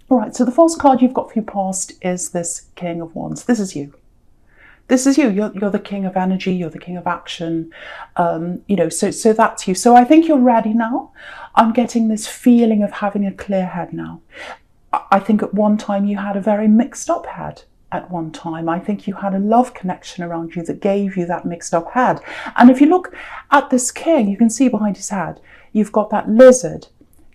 All right, so the first card you've got for your past is this King of Wands. This is you. This is you. You're the king of energy. You're the king of action. So that's you. So I think you're ready now. I'm getting this feeling of having a clear head now. I think at one time you had a very mixed up head. At one time, I think you had a love connection around you that gave you that mixed up head. And if you look at this king, you can see behind his head, you've got that lizard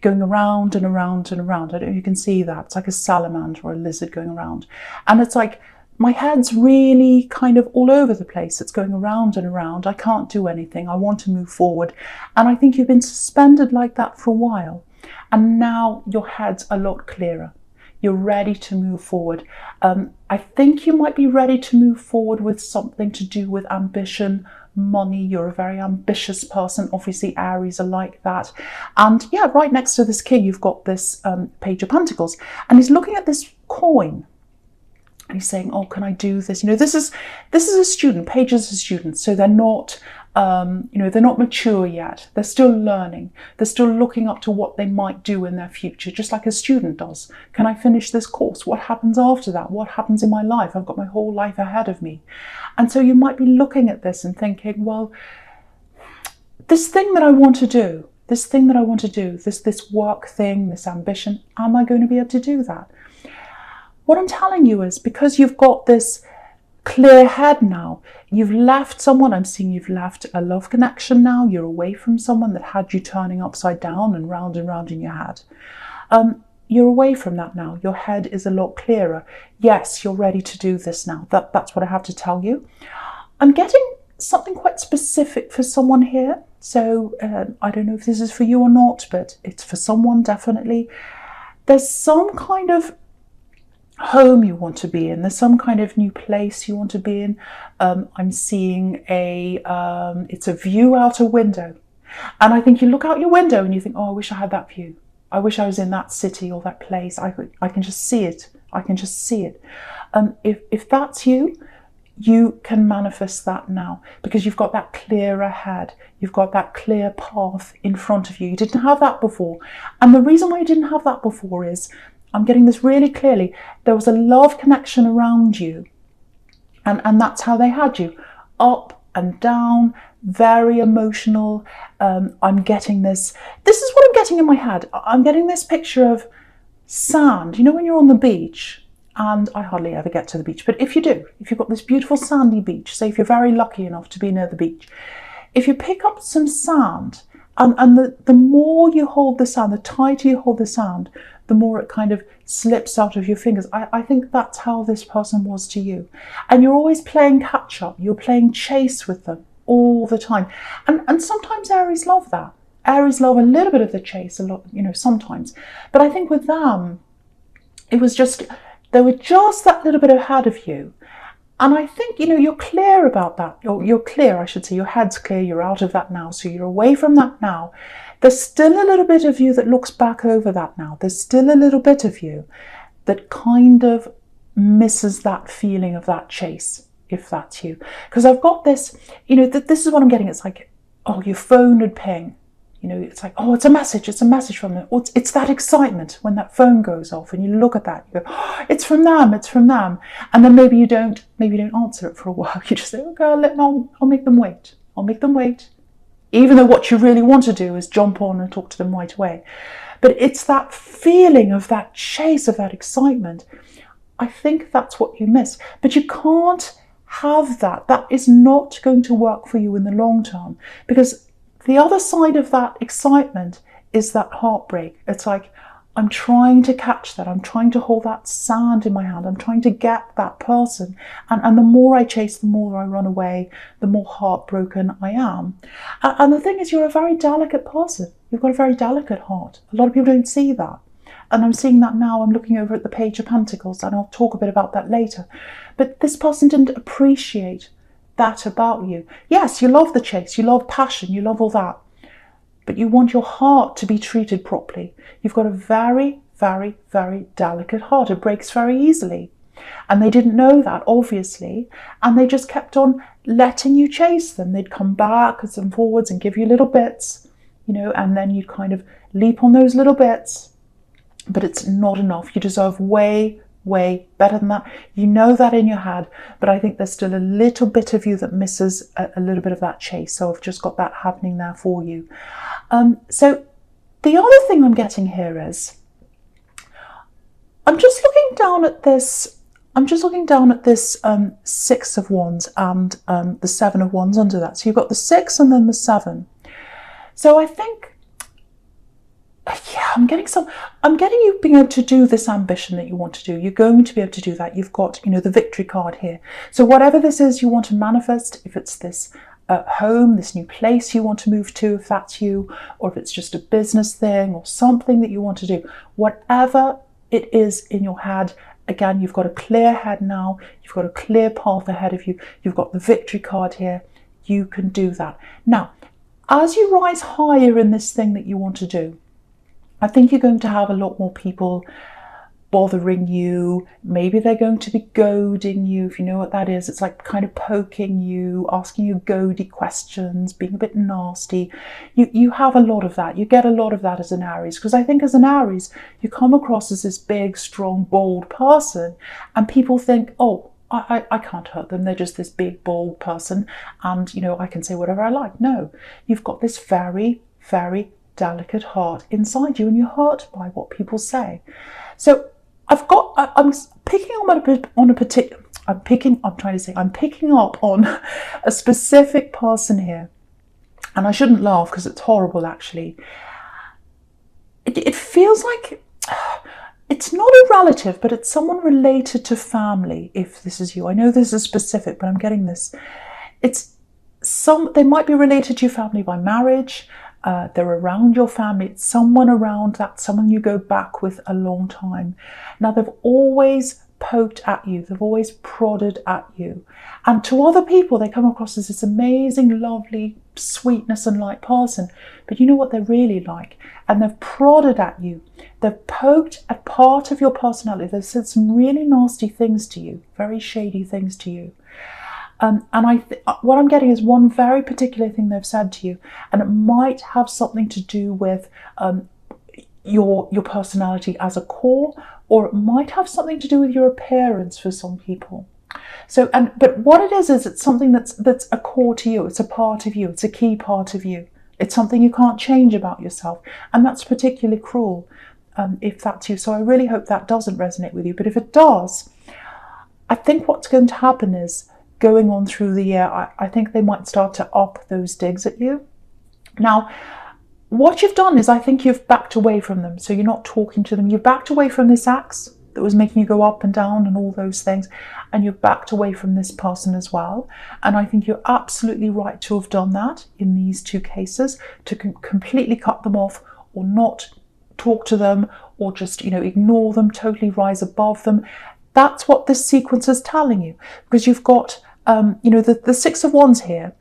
going around and around and around. I don't know if you can see that. It's like a salamander or a lizard going around. And it's like, my head's really kind of all over the place. It's going around and around. I can't do anything. I want to move forward. And I think you've been suspended like that for a while. And now your head's a lot clearer. You're ready to move forward. I think you might be ready to move forward with something to do with ambition, money. You're a very ambitious person. Obviously, Aries are like that. And yeah, right next to this king, you've got this Page of Pentacles. And he's looking at this coin. And he's saying, oh, can I do this? This is a student. Page is a student. So they're not, they're not mature yet. They're still learning. They're still looking up to what they might do in their future, just like a student does. Can I finish this course? What happens after that? What happens in my life? I've got my whole life ahead of me. And so you might be looking at this and thinking, well, this thing that I want to do, this work thing, this ambition, am I going to be able to do that? What I'm telling you is, because you've got this clear head now, you've left someone, I'm seeing you've left a love connection now, you're away from someone that had you turning upside down and round in your head. You're away from that now. Your head is a lot clearer. Yes, you're ready to do this now. That's what I have to tell you. I'm getting something quite specific for someone here. So I don't know if this is for you or not, but it's for someone definitely. There's some kind of home you want to be in. There's some kind of new place you want to be in. I'm seeing it's a view out a window. And I think you look out your window and you think, oh, I wish I had that view. I wish I was in that city or that place. I can just see it. I can just see it. If that's you, you can manifest that now, because you've got that clearer head. You've got that clear path in front of you. You didn't have that before. And the reason why you didn't have that before is, I'm getting this really clearly. There was a love connection around you. And that's how they had you. Up and down, very emotional. I'm getting this. This is what I'm getting in my head. I'm getting this picture of sand. You know when you're on the beach, and I hardly ever get to the beach, but if you do, if you've got this beautiful sandy beach, say if you're very lucky enough to be near the beach, if you pick up some sand, and the more you hold the sand, the tighter you hold the sand, the more it kind of slips out of your fingers. I think that's how this person was to you. And you're always playing catch up. You're playing chase with them all the time. And sometimes Aries love that. Aries love a little bit of the chase, a lot, sometimes. But I think with them, it was just, they were just that little bit ahead of you. And I think, you're clear about that. You're clear, I should say. Your head's clear. You're out of that now. So you're away from that now. There's still a little bit of you that looks back over that now. There's still a little bit of you that kind of misses that feeling of that chase, if that's you. Because I've got this, this is what I'm getting. It's like, oh, your phone would ping. It's like, oh, it's a message from them. It's that excitement when that phone goes off and you look at that, you go, oh, it's from them. And then maybe you don't answer it for a while. You just say, okay, I'll make them wait. Even though what you really want to do is jump on and talk to them right away. But it's that feeling of that chase, of that excitement. I think that's what you miss. But you can't have that. That is not going to work for you in the long term, because the other side of that excitement is that heartbreak. It's like, I'm trying to catch that. I'm trying to hold that sand in my hand. I'm trying to get that person. And the more I chase, the more I run away, the more heartbroken I am. And the thing is, you're a very delicate person. You've got a very delicate heart. A lot of people don't see that. And I'm seeing that now. I'm looking over at the Page of Pentacles, and I'll talk a bit about that later. But this person didn't appreciate that about you. Yes, you love the chase, you love passion, you love all that, but you want your heart to be treated properly. You've got a very, very, very delicate heart. It breaks very easily. And they didn't know that, obviously, and they just kept on letting you chase them. They'd come backwards and forwards and give you little bits, and then you'd kind of leap on those little bits, but it's not enough. You deserve way, way better than that. You know that in your head, but I think there's still a little bit of you that misses a little bit of that chase. So I've just got that happening there for you. So the other thing I'm getting here is, I'm just looking down at this Six of Wands and the Seven of Wands under that. So you've got the 6 and then the 7. So I think, yeah, I'm getting you being able to do this ambition that you want to do. You're going to be able to do that. You've got, the victory card here. So whatever this is you want to manifest, if it's this home, this new place you want to move to, if that's you, or if it's just a business thing or something that you want to do, whatever it is in your head, again, you've got a clear head now. You've got a clear path ahead of you. You've got the victory card here. You can do that. Now, as you rise higher in this thing that you want to do, I think you're going to have a lot more people bothering you. Maybe they're going to be goading you, if you know what that is. It's like kind of poking you, asking you goady questions, being a bit nasty. You have a lot of that. You get a lot of that as an Aries, because I think as an Aries, you come across as this big, strong, bold person, and people think, oh, I can't hurt them. They're just this big, bold person, and, I can say whatever I like. No, you've got this very, very delicate heart inside you, and you're hurt by what people say. So I'm picking up on a specific person here, and I shouldn't laugh because it's horrible. Actually, it feels like it's not a relative, but it's someone related to family. If this is you, I know this is specific, but I'm getting this. They might be related to your family by marriage. They're around your family. It's someone around that, someone you go back with a long time. Now, they've always poked at you. They've always prodded at you. And to other people, they come across as this amazing, lovely, sweetness and light person. But you know what they're really like? And they've prodded at you. They've poked at part of your personality. They've said some really nasty things to you, very shady things to you. And what I'm getting is one very particular thing they've said to you, and it might have something to do with your personality as a core, or it might have something to do with your appearance for some people. But what it is it's something that's a core to you. It's a part of you. It's a key part of you. It's something you can't change about yourself, and that's particularly cruel if that's you. So I really hope that doesn't resonate with you. But if it does, I think what's going to happen is, going on through the year, I think they might start to up those digs at you. Now, what you've done is, I think you've backed away from them. So you're not talking to them. You've backed away from this axe that was making you go up and down and all those things. And you've backed away from this person as well. And I think you're absolutely right to have done that in these two cases, to completely cut them off, or not talk to them, or just, ignore them, totally rise above them. That's what this sequence is telling you, because you've got the 6 of Wands here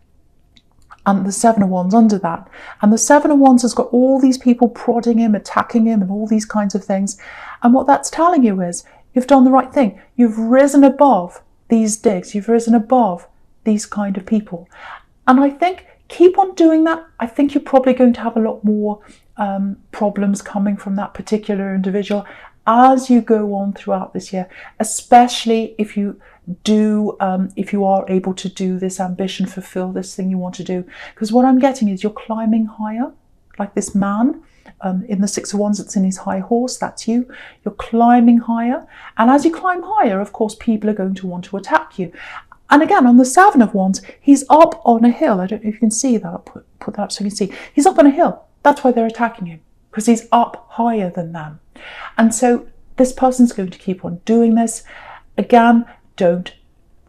and the 7 of Wands under that. And the 7 of Wands has got all these people prodding him, attacking him, and all these kinds of things. And what that's telling you is, you've done the right thing. You've risen above these digs. You've risen above these kind of people. And I think keep on doing that. I think you're probably going to have a lot more problems coming from that particular individual as you go on throughout this year, especially if you are able to do this ambition, fulfill this thing you want to do. Because what I'm getting is, you're climbing higher, like this man in the 6 of Wands that's in his high horse. That's you. You're climbing higher. And as you climb higher, of course, people are going to want to attack you. And again, on the 7 of Wands, he's up on a hill. I don't know if you can see that. I'll put that up so you can see. He's up on a hill. That's why they're attacking you, because he's up higher than them. And so this person's going to keep on doing this. Again, don't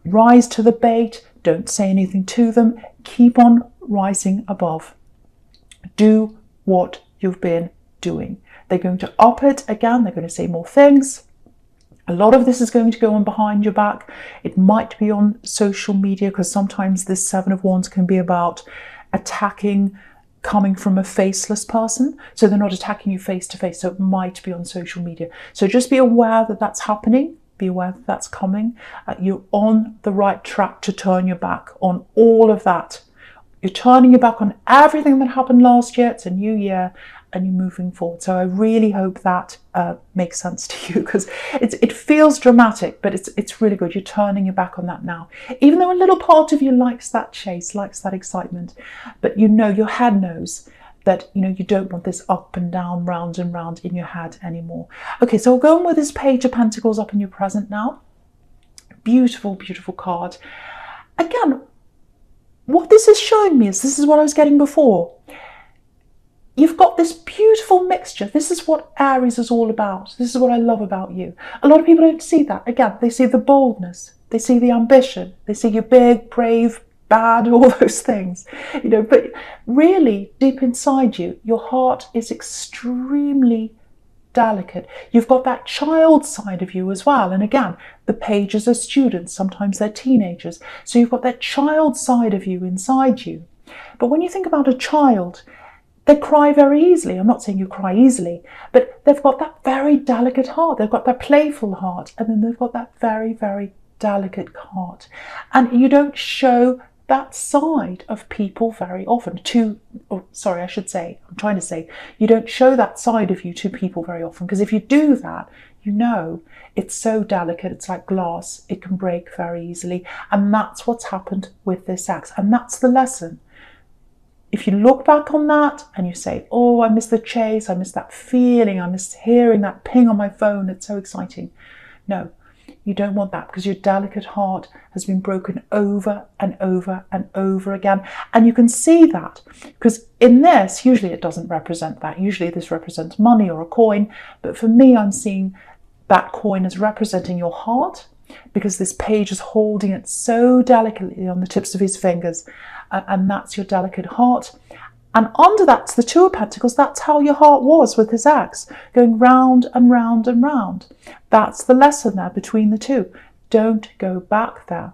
rise to the bait. Don't say anything to them. Keep on rising above. Do what you've been doing. They're going to up it again. They're going to say more things. A lot of this is going to go on behind your back. It might be on social media, because sometimes this 7 of Wands can be about attacking coming from a faceless person. So they're not attacking you face to face. So it might be on social media. So just be aware that that's happening. Be aware that that's coming. You're on the right track to turn your back on all of that. You're turning your back on everything that happened last year. It's a new year, and you're moving forward. So I really hope that makes sense to you, because it feels dramatic, but it's really good. You're turning your back on that now, even though a little part of you likes that chase, likes that excitement, but you know, your head knows that, you know, you don't want this up and down, round and round in your head anymore. Okay, so we'll go on with this Page of Pentacles up in your present now. Beautiful, beautiful card. Again, what this is showing me is, this is what I was getting before. You've got this beautiful mixture. This is what Aries is all about. This is what I love about you. A lot of people don't see that. Again, they see the boldness. They see the ambition. They see you big, brave, bad, all those things. You know, but really, deep inside you, your heart is extremely delicate. You've got that child side of you as well. And again, the pages are students. Sometimes they're teenagers. So you've got that child side of you inside you. But when you think about a child, they cry very easily. I'm not saying you cry easily, but they've got that very delicate heart. They've got that playful heart, and then they've got that very, very delicate heart. And you don't show that side of people very often you don't show that side of you to people very often, because if you do that, you know, it's so delicate, it's like glass, it can break very easily. And that's what's happened with this ex, and that's the lesson. If you look back on that and you say, oh, I miss the chase, I miss that feeling, I miss hearing that ping on my phone, it's so exciting. No, you don't want that, because your delicate heart has been broken over and over and over again. And you can see that, because in this, usually it doesn't represent that. Usually this represents money or a coin. But for me, I'm seeing that coin as representing your heart, because this page is holding it so delicately on the tips of his fingers. And that's your delicate heart. And under that's the Two of Pentacles. That's how your heart was with his ex, going round and round and round. That's the lesson there between the two. Don't go back there.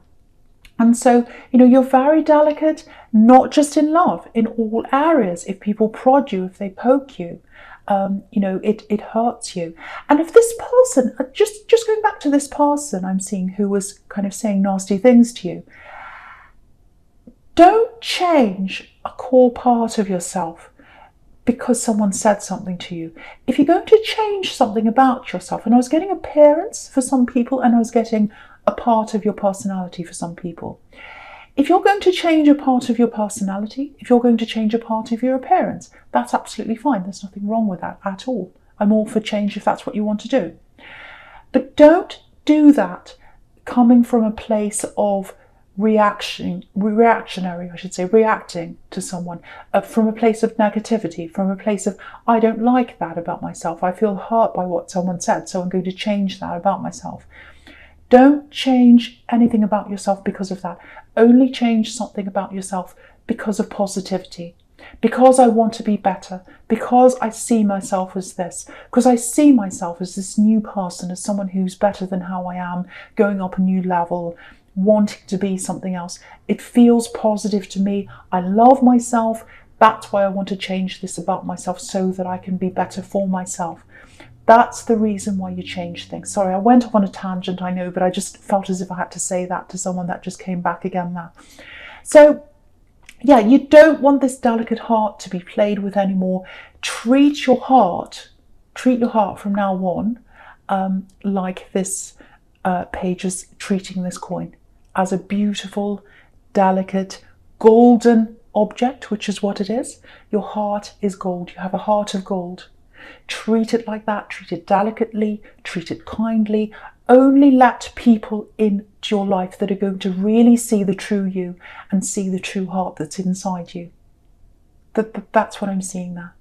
And so, you know, you're very delicate, not just in love, in all areas. If people prod you, if they poke you, you know, it hurts you. And if this person, just going back to this person I'm seeing who was kind of saying nasty things to you, don't change a core part of yourself because someone said something to you. If you're going to change something about yourself, and I was getting appearance for some people, and I was getting a part of your personality for some people. If you're going to change a part of your personality, if you're going to change a part of your appearance, that's absolutely fine. There's nothing wrong with that at all. I'm all for change if that's what you want to do. But don't do that coming from a place of reacting to someone, from a place of negativity, from a place of, I don't like that about myself. I feel hurt by what someone said, so I'm going to change that about myself. Don't change anything about yourself because of that. Only change something about yourself because of positivity. Because I want to be better. Because I see myself as this. Because I see myself as this new person, as someone who's better than how I am, going up a new level, wanting to be something else. It feels positive to me. I love myself. That's why I want to change this about myself, so that I can be better for myself. That's the reason why you change things. Sorry, I went off on a tangent, I know, but I just felt as if I had to say that to someone that just came back again now. So, yeah, you don't want this delicate heart to be played with anymore. Treat your heart from now on like this page is treating this coin, as a beautiful, delicate, golden object, which is what it is. Your heart is gold. You have a heart of gold. Treat it like that. Treat it delicately. Treat it kindly. Only let people into your life that are going to really see the true you and see the true heart that's inside you. That's what I'm seeing there.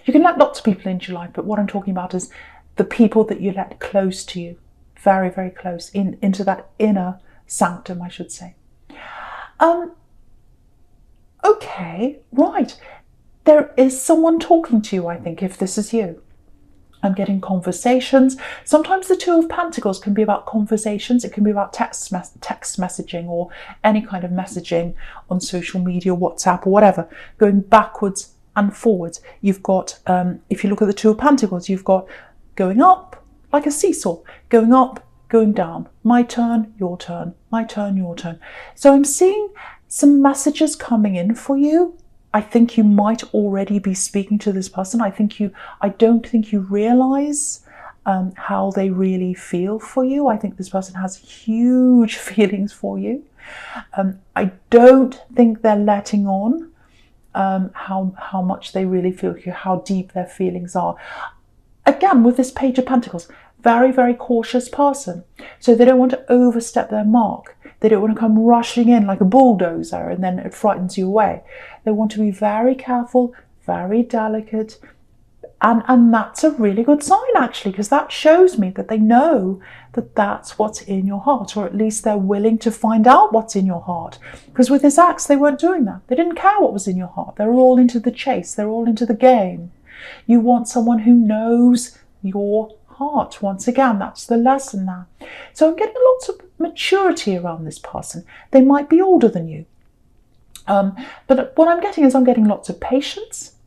You can let lots of people into your life, but what I'm talking about is the people that you let close to you. Very, very close, into that inner sanctum, I should say. Okay, right. There is someone talking to you, I think, if this is you. I'm getting conversations. Sometimes the Two of Pentacles can be about conversations. It can be about text messaging, or any kind of messaging on social media, WhatsApp or whatever, going backwards and forwards. You've got, if you look at the Two of Pentacles, you've got going up like a seesaw, going up, going down. My turn, your turn, my turn, your turn. So I'm seeing some messages coming in for you. I think you might already be speaking to this person. I don't think you realize how they really feel for you. I think this person has huge feelings for you. I don't think they're letting on how much they really feel for you, how deep their feelings are. Again, with this Page of Pentacles, very, very cautious person. So they don't want to overstep their mark. They don't want to come rushing in like a bulldozer and then it frightens you away. They want to be very careful, very delicate. And that's a really good sign, actually, because that shows me that they know that that's what's in your heart, or at least they're willing to find out what's in your heart. Because with this axe, they weren't doing that. They didn't care what was in your heart. They're all into the chase. They're all into the game. You want someone who knows your heart. Once again, that's the lesson now. So I'm getting lots of maturity around this person. They might be older than you. But what I'm getting is I'm getting lots of patience.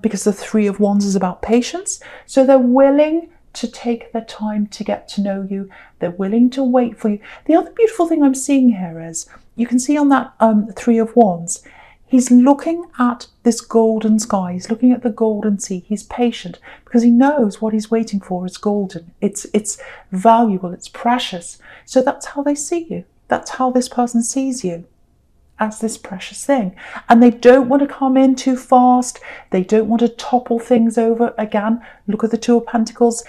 Because the Three of Wands is about patience. So they're willing to take their time to get to know you. They're willing to wait for you. The other beautiful thing I'm seeing here is, you can see on that Three of Wands, he's looking at this golden sky. He's looking at the golden sea. He's patient because he knows what he's waiting for is golden. It's valuable. It's precious. So that's how they see you. That's how this person sees you, as this precious thing. And they don't want to come in too fast. They don't want to topple things over. Again, look at the Two of Pentacles.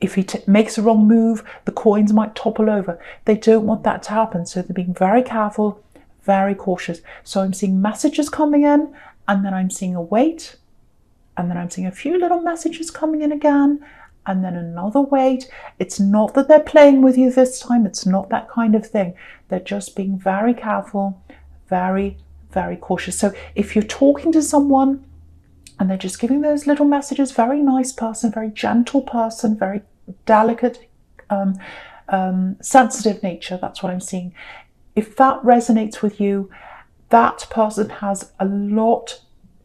If he makes a wrong move, the coins might topple over. They don't want that to happen. So they're being very careful, very cautious. So I'm seeing messages coming in, and then I'm seeing a wait, and then I'm seeing a few little messages coming in again, and then another wait. It's not that they're playing with you this time. It's not that kind of thing. They're just being very careful, very, very cautious. So if you're talking to someone and they're just giving those little messages, very nice person, very gentle person, very delicate, sensitive nature, that's what I'm seeing. If that resonates with you, that person has a lot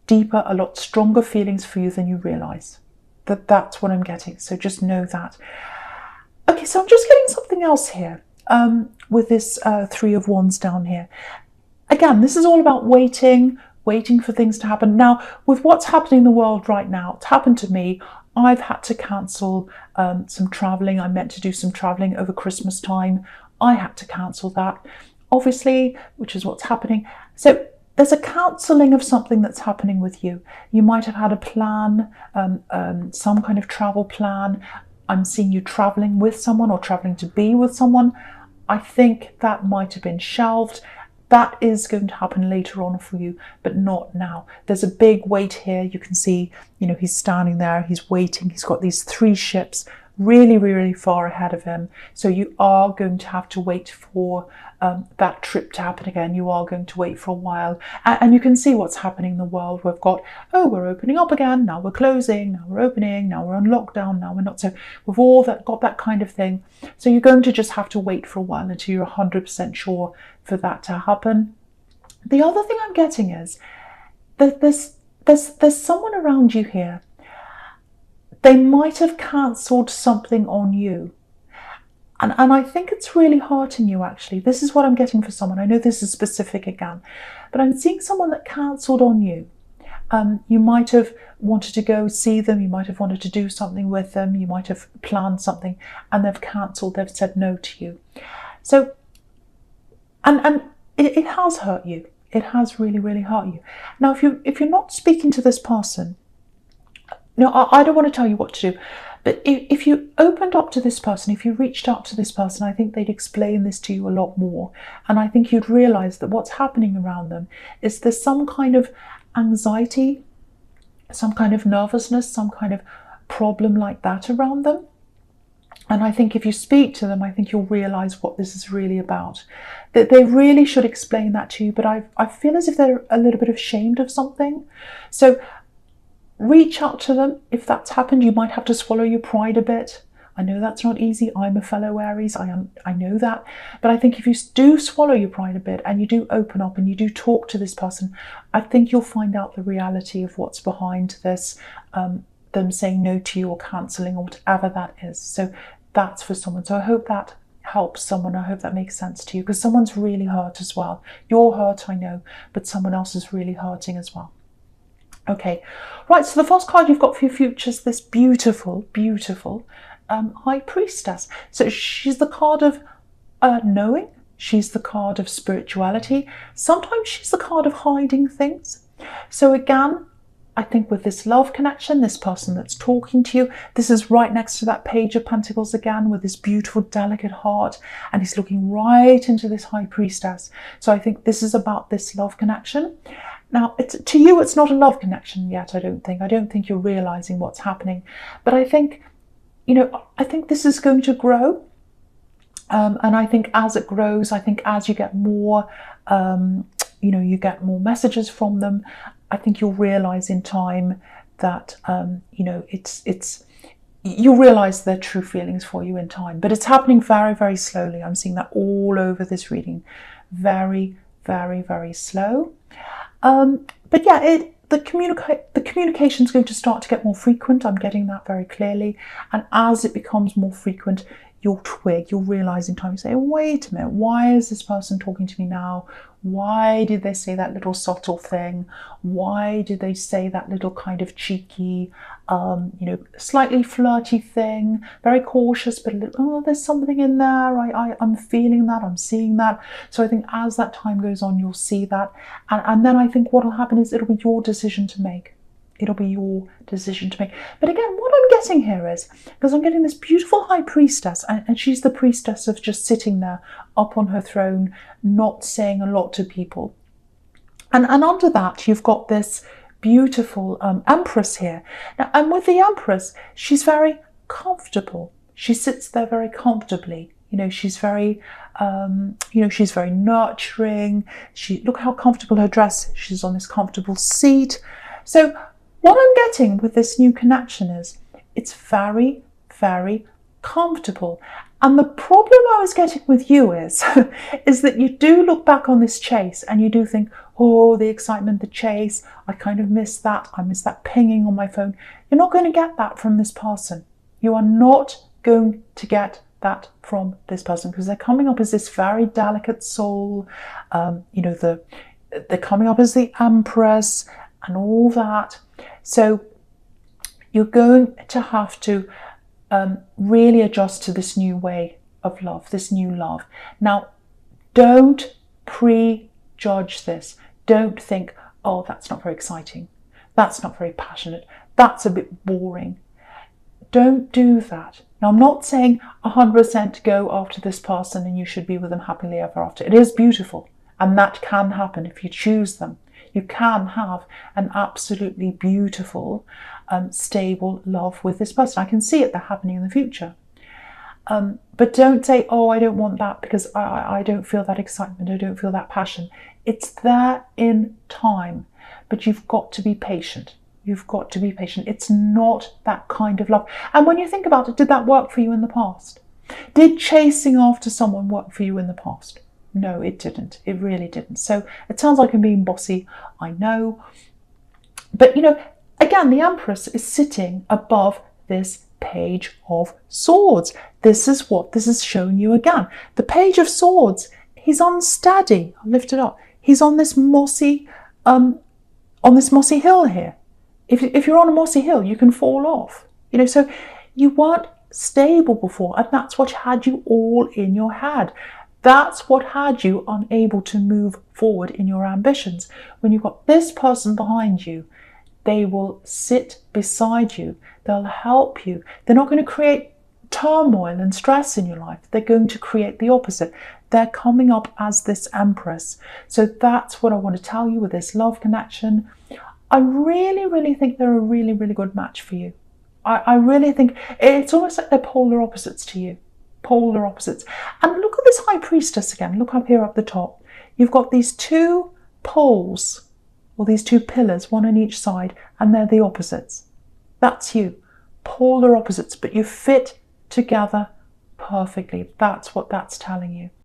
deeper, a lot stronger feelings for you than you realize. That's what I'm getting. So just know that. Okay, so I'm just getting something else here with this Three of Wands down here. Again, this is all about waiting for things to happen. Now, with what's happening in the world right now, it's happened to me. I've had to cancel some traveling. I meant to do some traveling over Christmas time. I had to cancel that, obviously, which is what's happening. So there's a cancelling of something that's happening with you. You might have had a plan, some kind of travel plan. I'm seeing you traveling with someone or traveling to be with someone. I think that might have been shelved. That is going to happen later on for you, but not now. There's a big wait here. You can see, he's standing there, he's waiting. He's got these 3 ships really, really far ahead of him. So you are going to have to wait for that trip to happen again. You are going to wait for a while. And you can see what's happening in the world. We've got, we're opening up again. Now we're closing. Now we're opening. Now we're on lockdown. Now we're not. So we've all got that kind of thing. So you're going to just have to wait for a while until you're 100% sure for that to happen. The other thing I'm getting is that there's someone around you here. They might have cancelled something on you. And I think it's really hurting you, actually. This is what I'm getting for someone. I know this is specific again, but I'm seeing someone that cancelled on you. You might have wanted to go see them. You might have wanted to do something with them. You might have planned something and they've cancelled. They've said no to you. So, and it has hurt you. It has really, really hurt you. Now, if you're not speaking to this person, I don't want to tell you what to do, but if you opened up to this person, if you reached out to this person, I think they'd explain this to you a lot more. And I think you'd realise that what's happening around them is there's some kind of anxiety, some kind of nervousness, some kind of problem like that around them. And I think if you speak to them, I think you'll realise what this is really about. That they really should explain that to you, but I feel as if they're a little bit ashamed of something. So reach out to them. If that's happened, you might have to swallow your pride a bit. I know that's not easy. I'm a fellow Aries. I know that. But I think if you do swallow your pride a bit and you do open up and you do talk to this person, I think you'll find out the reality of what's behind this, them saying no to you or cancelling or whatever that is. So that's for someone. So I hope that helps someone. I hope that makes sense to you, because someone's really hurt as well. You're hurt, I know, but someone else is really hurting as well. Okay, right, so the first card you've got for your future is this beautiful, beautiful High Priestess. So she's the card of knowing. She's the card of spirituality. Sometimes she's the card of hiding things. So again, I think with this love connection, this person that's talking to you, this is right next to that Page of Pentacles again with this beautiful, delicate heart, and he's looking right into this High Priestess. So I think this is about this love connection. Now, to you, it's not a love connection yet, I don't think. I don't think you're realizing what's happening. But I think, I think this is going to grow. And I think as it grows, I think as you get more, you get more messages from them, I think you'll realize in time that, you'll realize their true feelings for you in time. But it's happening very, very slowly. I'm seeing that all over this reading. Very, very, very slow. But yeah, the communication is going to start to get more frequent. I'm getting that very clearly. And as it becomes more frequent, you'll twig, you'll realize in time, you say, wait a minute, why is this person talking to me now? Why did they say that little subtle thing? Why did they say that little kind of cheeky, slightly flirty thing? Very cautious, but there's something in there. I'm feeling that, I'm seeing that. So I think as that time goes on, you'll see that. And then I think what will happen is it'll be your decision to make. It'll be your decision to make. But again, what I'm getting here is, because I'm getting this beautiful High Priestess, and she's the priestess of just sitting there up on her throne, not saying a lot to people. And under that, you've got this beautiful Empress here. Now, and with the Empress, she's very comfortable. She sits there very comfortably. She's very, she's very nurturing. Look how comfortable her dress. She's on this comfortable seat. So what I'm getting with this new connection is it's very, very comfortable. And the problem I was getting with you is that you do look back on this chase and you do think, oh, the excitement, the chase, I kind of miss that. I miss that pinging on my phone. You're not going to get that from this person. You are not going to get that from this person because they're coming up as this very delicate soul. They're coming up as the Empress and all that. So you're going to have to really adjust to this new way of love, this new love. Now, don't prejudge this. Don't think, oh, that's not very exciting. That's not very passionate. That's a bit boring. Don't do that. Now, I'm not saying 100% go after this person and you should be with them happily ever after. It is beautiful, and that can happen if you choose them. You can have an absolutely beautiful, stable love with this person. I can see it happening in the future. But don't say, oh, I don't want that because I don't feel that excitement. I don't feel that passion. It's there in time, but you've got to be patient. You've got to be patient. It's not that kind of love. And when you think about it, did that work for you in the past? Did chasing after someone work for you in the past? No, it didn't. It really didn't. So it sounds like I'm being bossy, I know. But, again, the Empress is sitting above this Page of Swords. This is what this is showing you again. The Page of Swords, he's unsteady. I'll lift it up. He's on this mossy hill here. If you're on a mossy hill, you can fall off. So you weren't stable before, and that's what had you all in your head. That's what had you unable to move forward in your ambitions. When you've got this person behind you, they will sit beside you. They'll help you. They're not going to create turmoil and stress in your life. They're going to create the opposite. They're coming up as this Empress. So that's what I want to tell you with this love connection. I really, really think they're a really, really good match for you. I really think it's almost like they're polar opposites to you. Polar opposites. And look at this High Priestess again. Look up here up the top. You've got these two poles, or these two pillars, one on each side, and they're the opposites. That's you. Polar opposites, but you fit together perfectly. That's what that's telling you.